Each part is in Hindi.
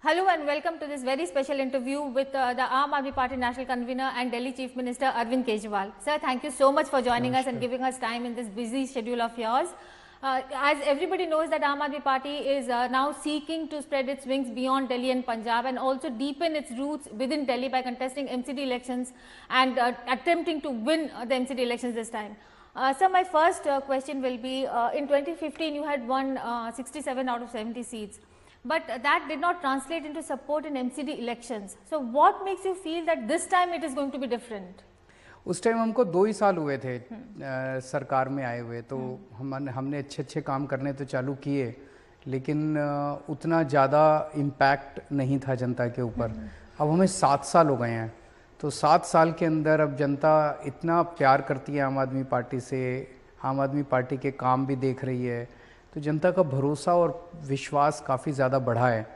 Hello and welcome to this very special interview with the Aam Aadmi Party National Convener and Delhi Chief Minister Arvind Kejriwal. Sir, thank you so much for joining us and giving us time in this busy schedule of yours. As everybody knows that Aam Aadmi Party is now seeking to spread its wings beyond Delhi and Punjab and also deepen its roots within Delhi by contesting MCD elections and attempting to win the MCD elections this time. Sir, my first question will be, in 2015 you had won 67 out of 70 seats. But that did not translate into support in MCD elections. So what makes you feel that this time it is going to be different? उस टाइम हमको 2 ही साल हुए थे सरकार में आए हुए, तो हमने अच्छे काम करने तो चालू किए, लेकिन उतना ज़्यादा इम्पैक्ट नहीं था जनता के ऊपर। अब हमें 7 साल हो गए हैं, तो 7 साल के अंदर अब जनता इतना प्यार करती है आम आदमी पार्टी से, आम आदमी पार्टी के काम भी देख रही है, तो जनता का भरोसा और विश्वास काफ़ी ज़्यादा बढ़ा है।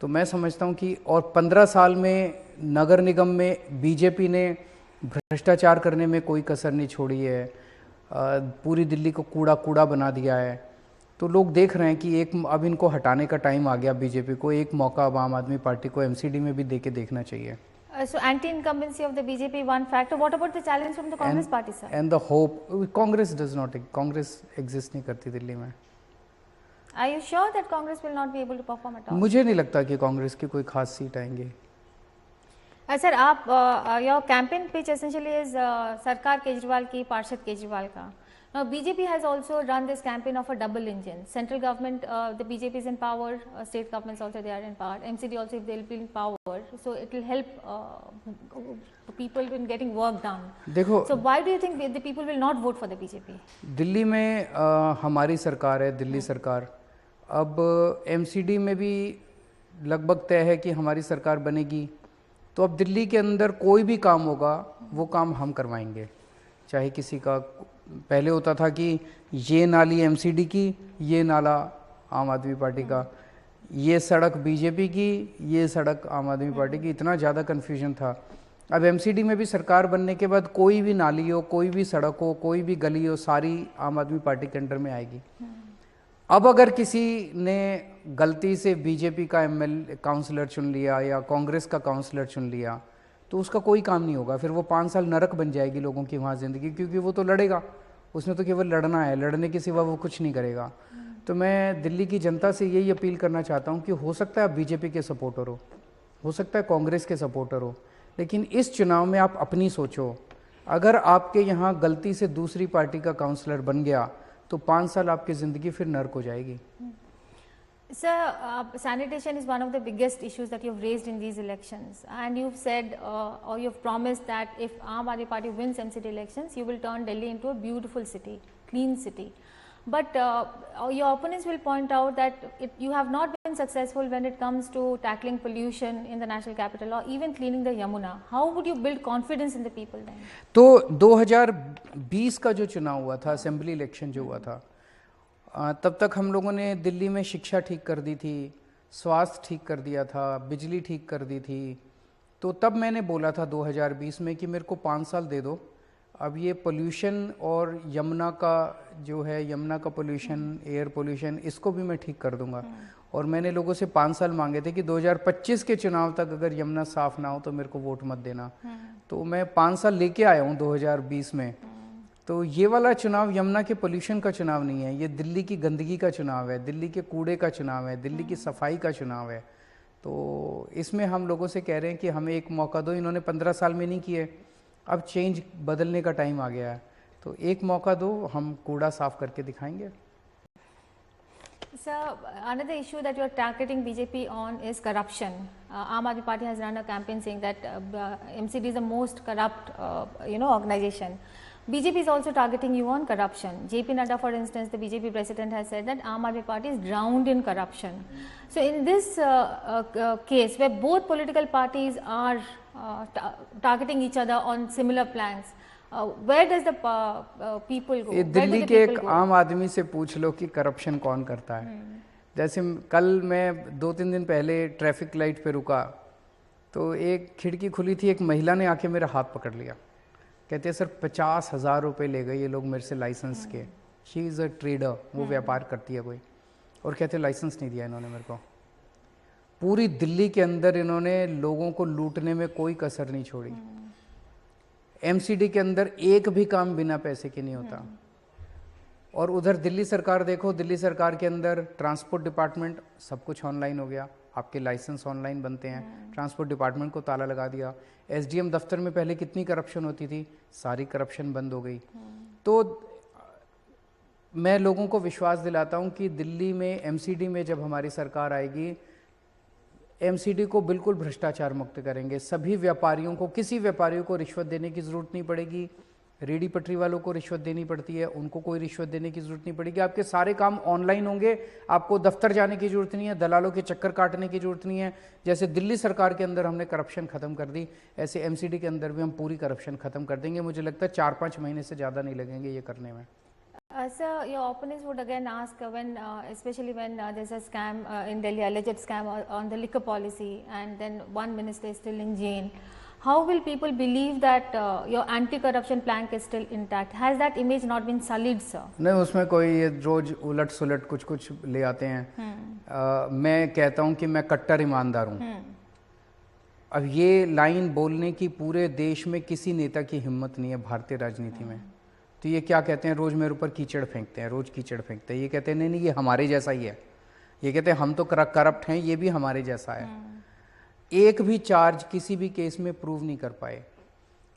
तो मैं समझता हूँ कि और 15 साल में नगर निगम में बीजेपी ने भ्रष्टाचार करने में कोई कसर नहीं छोड़ी है, पूरी दिल्ली को कूड़ा बना दिया है। तो लोग देख रहे हैं कि अब इनको हटाने का टाइम आ गया, बीजेपी को एक मौका अब आम आदमी पार्टी को एमसीडी में भी देके देखना चाहिए। So anti-incumbency of the BJP one factor. What about the challenge from the Congress party, sir? And the hope, Congress exist नहीं करती दिल्ली में। Are you sure that Congress will not be able to perform at all? मुझे नहीं लगता कि कांग्रेस की कोई खास सीट आएंगे। सर, आप your campaign pitch essentially is सरकार केजरीवाल की, पार्षद केजरीवाल का. Now BJP has also run this campaign of a double engine. Central government, the BJP is in power. State governments also they are in power. MCD also if they will be in power, so it will help people in getting work done. देखो, so why do you think the people will not vote for the BJP? Delhi में हमारी सरकार है, दिल्ली सरकार। अब एमसीडी में भी लगभग तय है कि हमारी सरकार बनेगी, तो अब दिल्ली के अंदर कोई भी काम होगा वो काम हम करवाएंगे। चाहे किसी का पहले होता था कि ये नाली एमसीडी की, ये नाला आम आदमी पार्टी का, ये सड़क बीजेपी की, ये सड़क आम आदमी पार्टी की, इतना ज़्यादा कन्फ्यूजन था। अब एमसीडी में भी सरकार बनने के बाद कोई भी नाली हो, कोई भी सड़क हो, कोई भी गली हो, सारी आम आदमी पार्टी के अंडर में आएगी। अब अगर किसी ने गलती से बीजेपी का काउंसलर चुन लिया या कांग्रेस का काउंसलर चुन लिया, तो उसका कोई काम नहीं होगा, फिर वो 5 साल नरक बन जाएगी लोगों की वहाँ ज़िंदगी, क्योंकि वो तो लड़ेगा, उसने तो केवल लड़ना है, लड़ने के सिवा वो कुछ नहीं करेगा। तो मैं दिल्ली की जनता से यही अपील करना चाहता हूँ कि हो सकता है आप बीजेपी के सपोर्टर हो सकता है कांग्रेस के सपोर्टर हो, लेकिन इस चुनाव में आप अपनी सोचो। अगर आपके यहाँ गलती से दूसरी पार्टी का काउंसलर बन गया तो 5 साल आपकी ज़िंदगी फिर नर्क हो जाएगी। Sir, sanitation is one of the biggest issues that you've raised in these elections, and you've said or you've promised that if Aam Aadmi Party wins MCD elections, you will turn Delhi into a beautiful city, clean city. But your opponents will point out that you have not been successful when it comes to tackling pollution in the national capital or even cleaning the Yamuna. How would you build confidence in the people then? तो 2020 का जो चुनाव हुआ था, असेंबली इलेक्शन जो हुआ था, तब तक हम लोगों ने दिल्ली में शिक्षा ठीक कर दी थी, स्वास्थ्य ठीक कर दिया था, बिजली ठीक कर दी थी। तो तब मैंने बोला था 2020 में कि मेरे को 5 साल दे दो, अब ये पोल्यूशन और यमुना का जो है, यमुना का पोल्यूशन, एयर पोल्यूशन, इसको भी मैं ठीक कर दूंगा। और मैंने लोगों से 5 साल मांगे थे कि 2025 के चुनाव तक अगर यमुना साफ ना हो तो मेरे को वोट मत देना। तो मैं 5 साल लेके आया हूँ 2020 में। तो ये वाला चुनाव यमुना के पोल्यूशन का चुनाव नहीं है, ये दिल्ली की गंदगी का चुनाव है, दिल्ली के कूड़े का चुनाव है, दिल्ली की सफाई का चुनाव है। तो इसमें हम लोगों से कह रहे हैं कि हमें एक मौका दो। इन्होंने 15 साल में नहीं किए, अब चेंज बदलने का टाइम आ गया है, तो एक मौका दो, हम कूड़ा साफ करके दिखाएंगे। Sir, another issue that you are targeting BJP on is corruption. Aam Aadmi Party has run a campaign saying that MCD is the most corrupt, organization. BJP is also targeting you on corruption. JP Nadda, for instance, the BJP president has said that Aam Aadmi Party is drowned in corruption. So in this case, where both political parties are targeting each other on similar plans, where does the people go? Delhi के एक आम आदमी से पूछ लो कि करप्शन कौन करता है। जैसे कल मैं 2-3 दिन पहले ट्रैफिक लाइट पे रुका, तो एक खिड़की खुली थी, एक महिला ने आके मेरा हाथ पकड़ लिया, कहते हैं सर 50,000 रुपये ले गए ये लोग मेरे से लाइसेंस के। शी इज़ अ ट्रेडर, वो व्यापार करती है कोई, और कहते लाइसेंस नहीं दिया इन्होंने मेरे को। पूरी दिल्ली के अंदर इन्होंने लोगों को लूटने में कोई कसर नहीं छोड़ी। एमसीडी के अंदर एक भी काम बिना पैसे के नहीं होता। और उधर दिल्ली सरकार देखो, दिल्ली सरकार के अंदर ट्रांसपोर्ट डिपार्टमेंट सब कुछ ऑनलाइन हो गया, आपके लाइसेंस ऑनलाइन बनते हैं, ट्रांसपोर्ट डिपार्टमेंट को ताला लगा दिया। एसडीएम दफ्तर में पहले कितनी करप्शन होती थी, सारी करप्शन बंद हो गई। तो मैं लोगों को विश्वास दिलाता हूं कि दिल्ली में एमसीडी में जब हमारी सरकार आएगी, एमसीडी को बिल्कुल भ्रष्टाचार मुक्त करेंगे। सभी व्यापारियों को, किसी व्यापारियों को रिश्वत देने की ज़रूरत नहीं पड़ेगी। रेडी पटरी वालों को रिश्वत देनी पड़ती है, उनको कोई रिश्वत देने की ज़रूरत नहीं पड़ेगी। आपके सारे काम ऑनलाइन होंगे, आपको दफ्तर जाने की ज़रूरत नहीं है, दलालों के चक्कर काटने की ज़रूरत नहीं है। जैसे दिल्ली सरकार के अंदर हमने करप्शन ख़त्म कर दी, ऐसे एमसीडी के अंदर भी हम पूरी करप्शन ख़त्म कर देंगे। मुझे लगता है 4-5 महीने से ज़्यादा नहीं लगेंगे ये करने में। Sir, your opponents would again ask when, especially when there's a scam in Delhi, alleged scam on the liquor policy, and then one minister is still in jail. How will people believe that your anti-corruption plank is still intact? Has that image not been sullied, sir? नहीं, उसमें कोई ये रोज उलट सुलट कुछ कुछ ले आते हैं। मैं कहता हूँ कि मैं कट्टर ईमानदार हूँ। अब ये लाइन बोलने की पूरे देश में किसी नेता की हिम्मत नहीं है भारतीय राजनीति में। तो ये क्या कहते हैं, रोज मेरे ऊपर कीचड़ फेंकते हैं, रोज कीचड़ फेंकते हैं। ये कहते हैं नहीं नहीं, ये हमारे जैसा ही है। ये कहते हैं हम तो करप्ट हैं, ये भी हमारे जैसा है। एक भी चार्ज किसी भी केस में प्रूव नहीं कर पाए।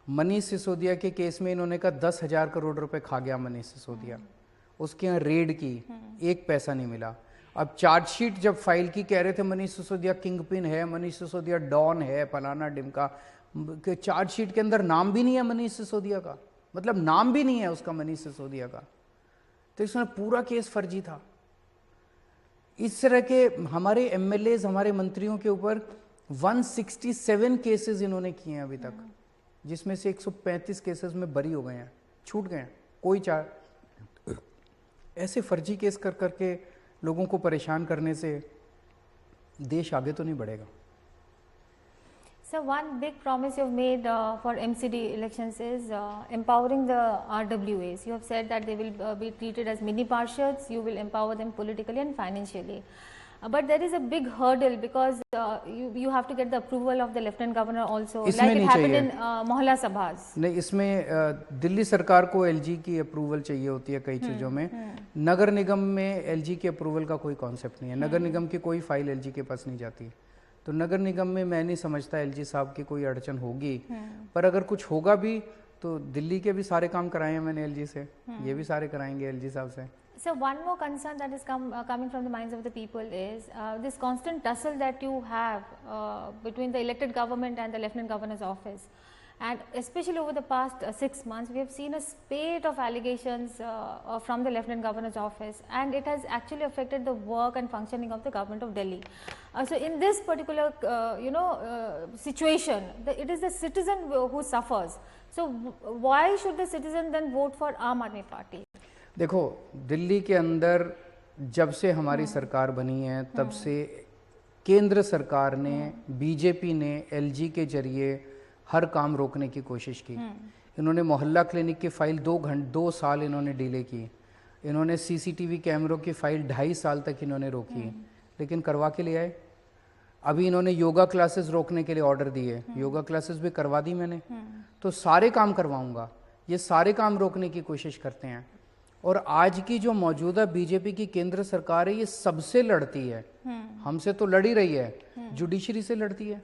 मनीष सिसोदिया के केस में इन्होंने कहा 10,000 करोड़ रुपए खा गया मनीष सिसोदिया, उसके यहाँ रेड की, एक पैसा नहीं मिला। अब चार्जशीट जब फाइल की, कह रहे थे मनीष सिसोदिया किंग पिन है, मनीष सिसोदिया डॉन है, फलाना डिमका। चार्जशीट के अंदर नाम भी नहीं है मनीष सिसोदिया का, मतलब नाम भी नहीं है उसका मनीष सिसोदिया का। तो इसमें पूरा केस फर्जी था। इस तरह के हमारे एमएलएज, हमारे मंत्रियों के ऊपर 167 केसेस इन्होंने किए हैं अभी तक, जिसमें से 135 केसेस में बरी हो गए हैं, छूट गए हैं। कोई ऐसे फर्जी केस कर करके लोगों को परेशान करने से देश आगे तो नहीं बढ़ेगा। So one big promise you've made for MCD elections is empowering the RWAs. You have said that they will be treated as mini parshads. You will empower them politically and financially. But there is a big hurdle because you have to get the approval of the Lieutenant Governor also, like it happened in Mohalla Sabhas. नहीं, इसमें दिल्ली सरकार को एलजी की अप्रूवल चाहिए होती है कई चीज़ों में। नगर निगम में एलजी के अप्रूवल का कोई कॉन्सेप्ट नहीं है। नगर निगम की कोई फाइल एलजी के पास नहीं जाती। तो नगर निगम में मैं नहीं समझता एलजी साहब की कोई अड़चन होगी। पर अगर कुछ होगा भी तो दिल्ली के भी सारे काम कराए हैं मैंने एलजी से, ये भी सारे कराएंगे एलजी साहब से। So one more concern that is coming from the minds of the people is this constant tussle that you have between the elected government and the Lieutenant Governor's office. And especially over the past 6 months, we have seen a spate of allegations from the Lieutenant Governor's office, and it has actually affected the work and functioning of the government of Delhi. So in this particular, situation, it is the citizen who suffers. So why should the citizen then vote for Aam Aadmi Party? देखो, दिल्ली के अंदर जब से हमारी सरकार बनी है तब से केंद्र सरकार ने, बीजेपी ने एलजी के जरिए हर काम रोकने की कोशिश की। इन्होंने मोहल्ला क्लिनिक की फाइल 2 साल इन्होंने डिले की। इन्होंने सीसीटीवी कैमरों की फाइल 2.5 साल तक इन्होंने रोकी, लेकिन करवा के ले आए। अभी इन्होंने योगा क्लासेस रोकने के लिए ऑर्डर दिए, योगा क्लासेस भी करवा दी मैंने। तो सारे काम करवाऊंगा, ये सारे काम रोकने की कोशिश करते हैं। और आज की जो मौजूदा बीजेपी की केंद्र सरकार है, ये सबसे लड़ती है। हमसे तो लड़ ही रही है, जुडिशरी से लड़ती है।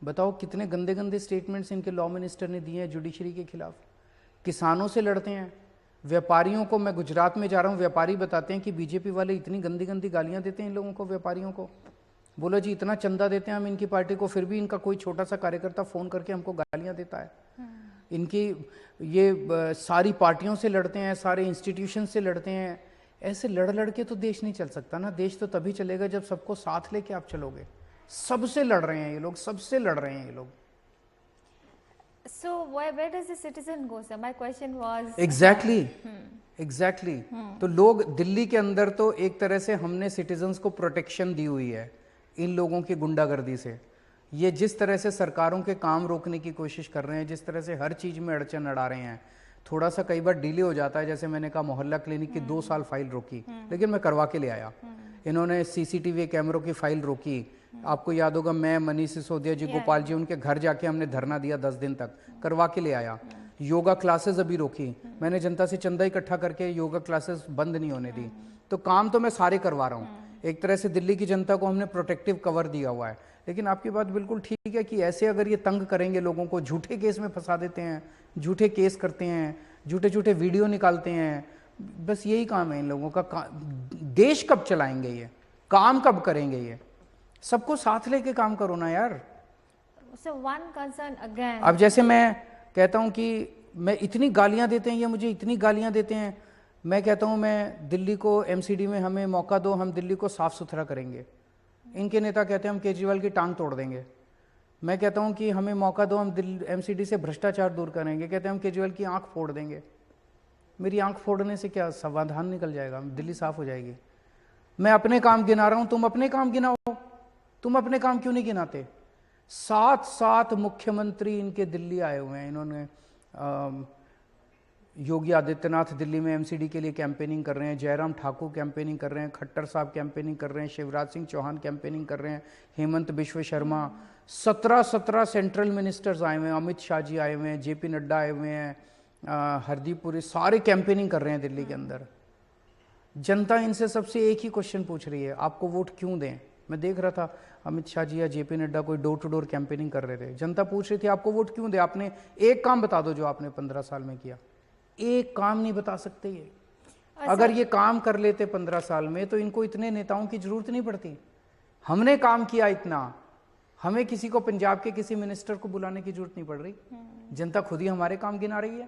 बताओ कितने गंदे गंदे स्टेटमेंट्स इनके लॉ मिनिस्टर ने दिए हैं जुडिशरी के खिलाफ। किसानों से लड़ते हैं, व्यापारियों को, मैं गुजरात में जा रहा हूँ, व्यापारी बताते हैं कि बीजेपी वाले इतनी गंदी गंदी गालियाँ देते हैं इन लोगों को, व्यापारियों को। बोलो जी, इतना चंदा देते हैं हम इनकी पार्टी को, फिर भी इनका कोई छोटा सा कार्यकर्ता फ़ोन करके हमको गालियाँ देता है। इनकी ये सारी पार्टियों से लड़ते हैं, सारे इंस्टीट्यूशन से लड़ते हैं। ऐसे लड़ के तो देश नहीं चल सकता ना। देश तो तभी चलेगा जब सबको साथ लेके आप चलोगे। सबसे लड़ रहे हैं ये लोग, सबसे लड़ रहे हैं ये लोग। So where does the citizen go, sir? My question was Exactly. तो लोग दिल्ली के अंदर तो एक तरह से हमने सिटीजन्स को प्रोटेक्शन दी हुई है इन लोगों की गुंडागर्दी से। ये जिस तरह से सरकारों के काम रोकने की कोशिश कर रहे हैं, जिस तरह से हर चीज़ में अड़चन अड़ा रहे हैं, थोड़ा सा कई बार डिले हो जाता है। जैसे मैंने कहा मोहल्ला क्लिनिक की 2 साल फाइल रोकी, लेकिन मैं करवा के ले आया। इन्होंने सीसीटीवी कैमरों की फाइल रोकी, आपको याद होगा, मैं, मनीष सिसोदिया जी, गोपाल जी, उनके घर जाके हमने धरना दिया 10 दिन तक, करवा के ले आया। योगा क्लासेस अभी रोकी, मैंने जनता से चंदा इकट्ठा करके योगा क्लासेस बंद नहीं होने दी। तो काम तो मैं सारे करवा रहा हूँ। एक तरह से दिल्ली की जनता को हमने प्रोटेक्टिव कवर दिया हुआ है। लेकिन आपकी बात बिल्कुल ठीक है कि ऐसे अगर ये तंग करेंगे लोगों को, झूठे केस में फंसा देते हैं, झूठे केस करते हैं, झूठे झूठे वीडियो निकालते हैं, बस यही काम है इन लोगों का। देश कब चलाएंगे ये, काम कब करेंगे ये? सबको साथ लेके काम करो ना यार। So one concern again. अब जैसे मैं कहता हूँ कि मैं इतनी गालियाँ देते हैं, ये मुझे इतनी गालियाँ देते हैं, मैं कहता हूँ मैं दिल्ली को एमसीडी में हमें मौका दो, हम दिल्ली को साफ सुथरा करेंगे। इनके नेता कहते हैं हम केजरीवाल की टांग तोड़ देंगे। मैं कहता हूँ कि हमें मौका दो, हम दिल्ली एमसीडी से भ्रष्टाचार दूर करेंगे। कहते हैं हम केजरीवाल की आंख फोड़ देंगे। मेरी आंख फोड़ने से क्या समाधान निकल जाएगा? दिल्ली साफ हो जाएगी। मैं अपने काम गिना रहा हूँ, तुम अपने काम गिनाओ। तुम अपने काम क्यों नहीं गिनाते? 7 मुख्यमंत्री इनके दिल्ली आए हुए हैं। इन्होंने योगी आदित्यनाथ दिल्ली में एमसीडी के लिए कैंपेनिंग कर रहे हैं, जयराम ठाकुर कैंपेनिंग कर रहे हैं, खट्टर साहब कैंपेनिंग कर रहे हैं, शिवराज सिंह चौहान कैंपेनिंग कर रहे हैं, हेमंत बिश्व शर्मा, 17 सेंट्रल मिनिस्टर्स आए हुए हैं, अमित शाह जी आए हुए हैं, जेपी नड्डा आए हुए हैं, हरदीप पुरी, सारे कैंपेनिंग कर रहे हैं दिल्ली के अंदर। जनता इनसे सबसे एक ही क्वेश्चन पूछ रही है, आपको वोट क्यों दें? मैं देख रहा था अमित शाह जी या जेपी नड्डा कोई डोर टू डोर कैंपेनिंग कर रहे थे। जनता पूछ रही थी आपको वोट क्यों दे? आपने एक काम बता दो जो आपने 15 साल में किया। एक काम नहीं बता सकते ये। अगर ये काम कर लेते 15 साल में तो इनको इतने नेताओं की जरूरत नहीं पड़ती। हमने काम किया इतना, हमें किसी को पंजाब के किसी मिनिस्टर को बुलाने की जरूरत नहीं पड़ रही। जनता खुद ही हमारे काम गिना रही है।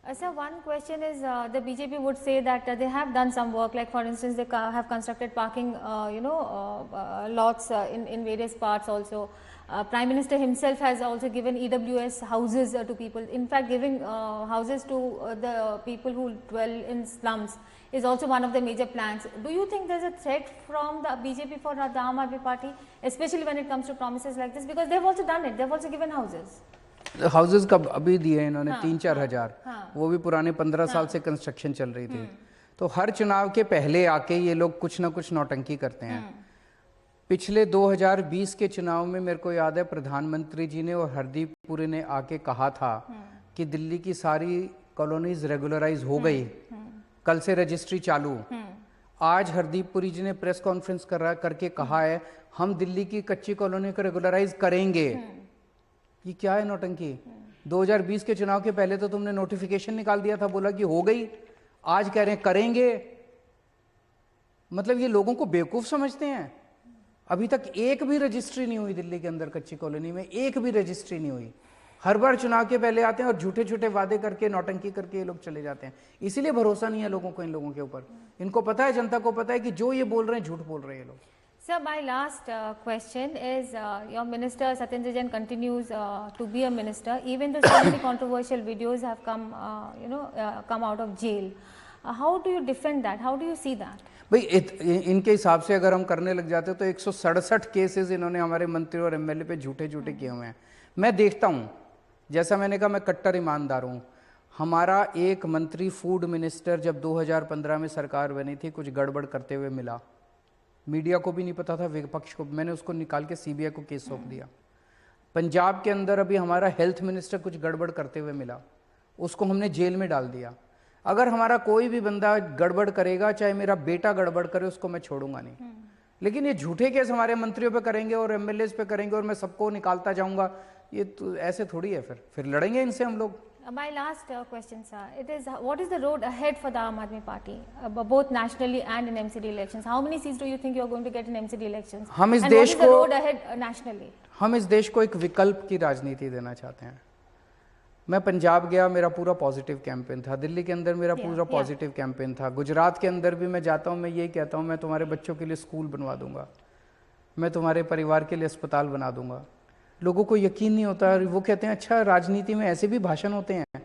So one question is, the BJP would say that they have done some work, like for instance, they have constructed parking, lots in various parts also. Prime Minister himself has also given EWS houses to people. In fact, giving houses to the people who dwell in slums is also one of the major plans. Do you think there's a threat from the BJP for the Aam Aadmi Party, especially when it comes to promises like this? Because they've also done it, they've also given houses. Houses कब अभी दिए इन्होंने? 3-4 हजार, वो भी पुराने 15 साल से कंस्ट्रक्शन चल रही थी। तो हर चुनाव के पहले आके ये लोग कुछ ना कुछ नौटंकी करते हैं। पिछले 2020 के चुनाव में मेरे को याद है प्रधानमंत्री जी ने और हरदीप पुरी ने आके कहा था कि दिल्ली की सारी कॉलोनीज रेगुलराइज हो गई, कल से रजिस्ट्री चालू। आज हरदीप पुरी जी ने प्रेस कॉन्फ्रेंस करके कहा है हम दिल्ली की कच्ची कॉलोनी को रेगुलराइज करेंगे। ये क्या है नौटंकी? 2020 के चुनाव के पहले तो तुमने नोटिफिकेशन निकाल दिया था, बोला कि हो गई, आज कह रहे हैं करेंगे। मतलब ये लोगों को बेवकूफ समझते हैं। अभी तक एक भी रजिस्ट्री नहीं हुई दिल्ली के अंदर, कच्ची कॉलोनी में एक भी रजिस्ट्री नहीं हुई। हर बार चुनाव के पहले आते हैं और झूठे झूठे वादे करके नौटंकी करके ये लोग चले जाते हैं। इसीलिए भरोसा नहीं है लोगों को इन लोगों के ऊपर। इनको पता है, जनता को पता है कि जो ये बोल रहे हैं झूठ बोल रहे हैं ये लोग। Sir, my last question is, your minister Satyendra Jain continues to be a minister, even though so many controversial videos have come, come out of jail. How do you defend that? How do you see that? भाई इनके हिसाब से अगर हम करने लग जाते तो 167 केसेस इन्होंने हमारे मंत्री और एमएलए पे झूठे झूठे किए हुए हैं। मैं देखता हूँ, जैसा मैंने कहा मैं कट्टर ईमानदार हूँ। हमारा एक मंत्री फूड मिनिस्टर जब 2015 में सरकार बनी थी कुछ गड़बड़ करते हुए मिला, मीडिया को भी नहीं पता था, विपक्ष को। मैंने उसको निकाल के सीबीआई को केस सौंप दिया। पंजाब के अंदर अभी हमारा हेल्थ मिनिस्टर कुछ गड़बड़ करते हुए मिला, उसको हमने जेल में डाल दिया। अगर हमारा कोई भी बंदा गड़बड़ करेगा, चाहे मेरा बेटा गड़बड़ करे, उसको मैं छोड़ूंगा नहीं। लेकिन ये झूठे केस हमारे मंत्रियों पे करेंगे और एमएलए पे करेंगे और मैं सबको निकालता जाऊंगा, ये तो ऐसे थोड़ी है। फिर लड़ेंगे इनसे हम लोग। My last question, sir, it is what is the road ahead for the Aam Aadmi Party, both nationally and in MCD elections? How many seats do you think you are going to get in MCD elections? हम इस and देश what is the को road ahead nationally? हम इस देश को एक विकल्प की राजनीति देना चाहते हैं। मैं पंजाब गया, मेरा पूरा पॉजिटिव कैंपेन था। दिल्ली के अंदर मेरा पूरा पॉजिटिव कैंपेन था। गुजरात के अंदर भी मैं जाता हूँ, मैं यही कहता हूँ मैं तुम्हारे बच्चों के लिए स्कूल बनवा दूंगा, मैं तुम्हारे परिवार के लिए अस्पताल बना दूंगा। लोगों को यकीन नहीं होता, वो कहते हैं अच्छा राजनीति में ऐसे भी भाषण होते हैं।